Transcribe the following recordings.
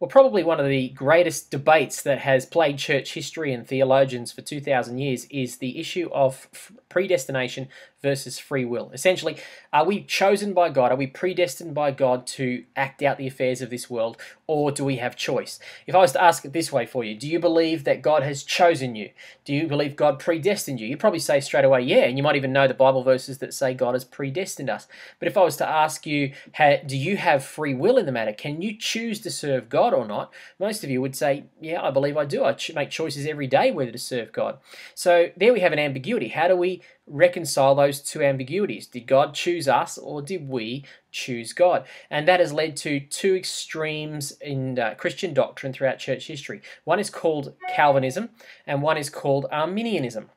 Well, probably one of the greatest debates that has plagued church history and theologians for 2,000 years is the issue of predestination versus free will. Essentially, are we chosen by God? Are we predestined by God to act out the affairs of this world, or do we have choice? If I was to ask it this way for you, do you believe that God has chosen you? Do you believe God predestined you? You'd probably say straight away, yeah, and you might even know the Bible verses that say God has predestined us. But if I was to ask you, do you have free will in the matter? Can you choose to serve God or not? Most of you would say, yeah, I believe I do. I make choices every day whether to serve God. So there we have an ambiguity. How do we reconcile those two ambiguities? Did God choose us, or did we choose God? And that has led to two extremes in Christian doctrine throughout church history. One is called Calvinism, and one is called Arminianism.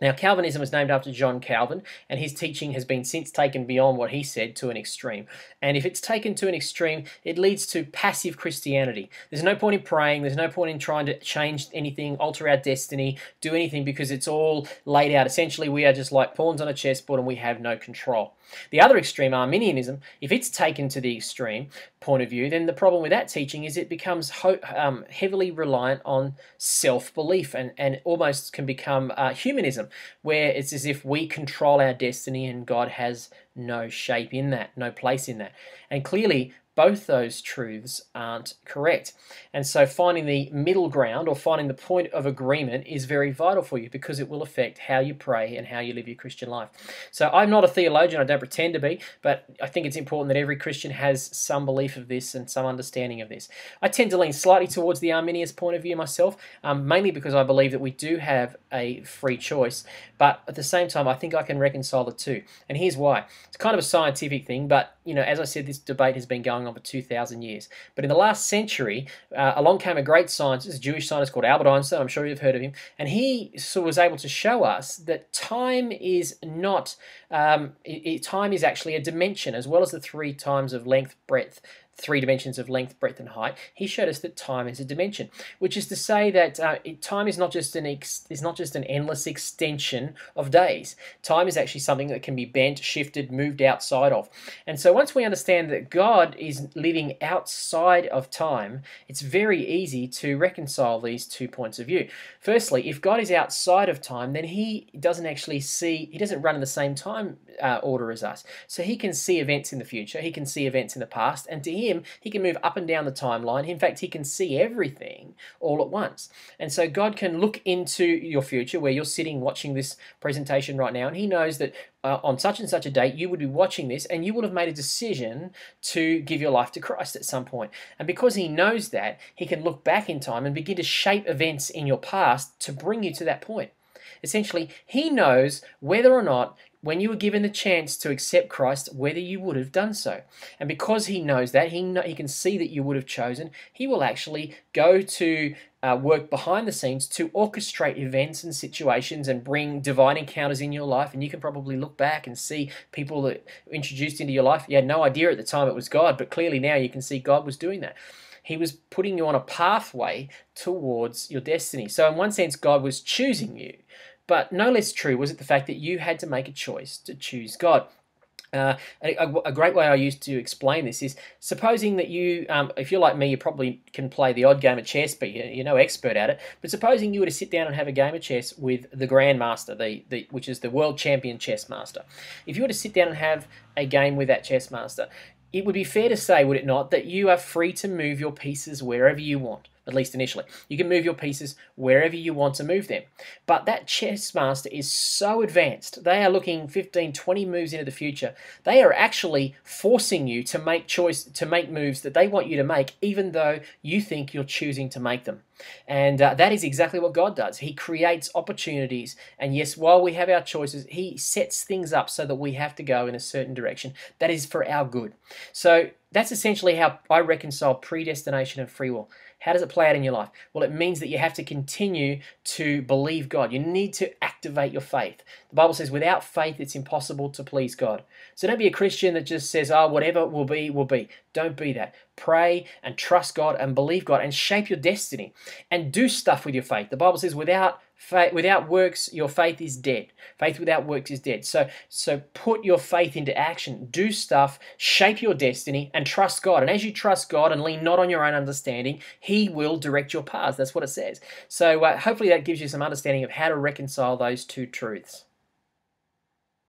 Now, Calvinism was named after John Calvin, and his teaching has been since taken beyond what he said to an extreme. And if it's taken to an extreme, it leads to passive Christianity. There's no point in praying, there's no point in trying to change anything, alter our destiny, do anything, because it's all laid out. Essentially, we are just like pawns on a chessboard and we have no control. The other extreme, Arminianism, if it's taken to the extreme point of view, then the problem with that teaching is it becomes heavily reliant on self-belief and almost can become humanism, where it's as if we control our destiny and God has no shape in that, no place in that. And clearly, both those truths aren't correct. And so finding the middle ground, or finding the point of agreement, is very vital for you, because it will affect how you pray and how you live your Christian life. So I'm not a theologian, I don't pretend to be, but I think it's important that every Christian has some belief of this and some understanding of this. I tend to lean slightly towards the Arminian point of view myself, mainly because I believe that we do have a free choice, but at the same time I think I can reconcile the two. And here's why. It's kind of a scientific thing, but as I said, this debate has been going on for 2,000 years. But in the last century, along came a great scientist, a Jewish scientist called Albert Einstein. I'm sure you've heard of him. And he was able to show us that time is not, time is actually a dimension, as well as the three times of length, breadth, three dimensions of length, breadth, and height. He showed us that time is a dimension, which is to say that time is not just an endless extension of days. Time is actually something that can be bent, shifted, moved outside of. And so once we understand that God is living outside of time, it's very easy to reconcile these two points of view. Firstly, if God is outside of time, then he doesn't run in the same time order as us. So he can see events in the future, he can see events in the past, and to him, he can move up and down the timeline. In fact, he can see everything all at once. And so God can look into your future, where you're sitting watching this presentation right now, and he knows that on such and such a date, you would be watching this, and you would have made a decision to give your life to Christ at some point. And because he knows that, he can look back in time and begin to shape events in your past to bring you to that point. Essentially, he knows whether or not, when you were given the chance to accept Christ, whether you would have done so. And because he knows that, he can see that you would have chosen, he will actually go to work behind the scenes to orchestrate events and situations and bring divine encounters in your life. And you can probably look back and see people that were introduced into your life. You had no idea at the time it was God, but clearly now you can see God was doing that. He was putting you on a pathway towards your destiny. So in one sense, God was choosing you. But no less true was it the fact that you had to make a choice to choose God. A great way I used to explain this is, supposing that you, if you're like me, you probably can play the odd game of chess, but you're no expert at it. But supposing you were to sit down and have a game of chess with the Grandmaster, which is the world champion chess master. If you were to sit down and have a game with that chess master, it would be fair to say, would it not, that you are free to move your pieces wherever you want. At least initially. You can move your pieces wherever you want to move them. But that chess master is so advanced. They are looking 15, 20 moves into the future. They are actually forcing you to make moves that they want you to make, even though you think you're choosing to make them. And that is exactly what God does. He creates opportunities. And yes, while we have our choices, he sets things up so that we have to go in a certain direction. That is for our good. So that's essentially how I reconcile predestination and free will. How does it play out in your life? Well, it means that you have to continue to believe God. You need to activate your faith. The Bible says without faith, it's impossible to please God. So don't be a Christian that just says, oh, whatever will be, will be. Don't be that. Pray and trust God and believe God and shape your destiny and do stuff with your faith. The Bible says without Without works, your faith is dead. Faith without works is dead. So put your faith into action. Do stuff, shape your destiny, and trust God. And as you trust God and lean not on your own understanding, He will direct your paths. That's what it says. So hopefully that gives you some understanding of how to reconcile those two truths.